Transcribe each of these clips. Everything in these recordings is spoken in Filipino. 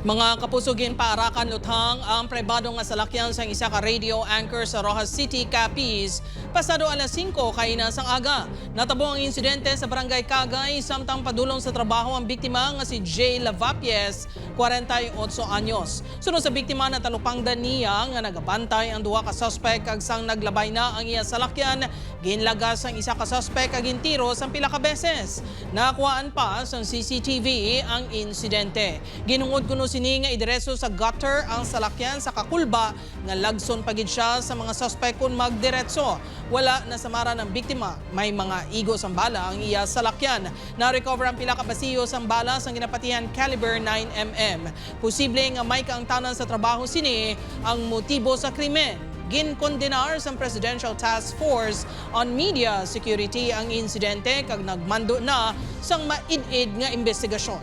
Mga kapusugin paarakan luthang ang pribadong nga salakyan sa isa ka radio anchor sa Rojas City, Capiz. Pasado alas 5 kaina sang aga. Natabo ang insidente sa Barangay Kagay samtang padulong sa trabaho ang biktima nga si Jay Lavapies, 48 anyos. Sunod sa biktima na talupangdan niya nga nagabantay ang duha ka suspect kag sang naglabay na ang iya salakyan, ginlagas ang isa ka suspect kag gintiro sang pila ka beses. Nakuhaan pa sa CCTV ang insidente. Ginungod kuno sini nga idiretso sa gutter ang salakyan sa kakulba nga lagson pagid siya sa mga suspect kun magdiretso. Wala na samara ng biktima, may mga igo sang bala ang iya salakyan. Na-recover ang pila ka basiyo sang bala sang ginapatihan caliber 9mm. Posible nga may kaangtanan sa trabaho sini ang motibo sa krimen. Ginkondenar sa Presidential Task Force on Media Security ang insidente kag nagmando na sang maid-id nga investigasyon.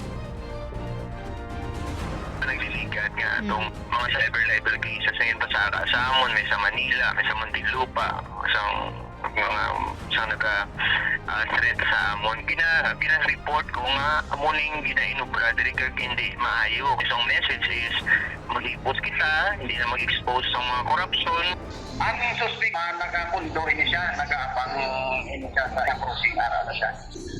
Nagliligat nga itong mga cyber-libel cases na yun sa Amon, may sa Manila, may sa Muntinlupa, sa nag-threat sa Amon. Gina-report ko nga amuning gina-inubra diri kag hindi maayo. Isang message is mag-expose kita, hindi na mag-expose sa mga corruption. Ang suspect, nagkakundo ini siya, nag-aapang ini siya sa crossing ara na siya.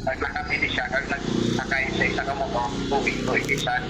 Nagkakapili siya, nagkakay sa isa ka motor, tubig to ikisan.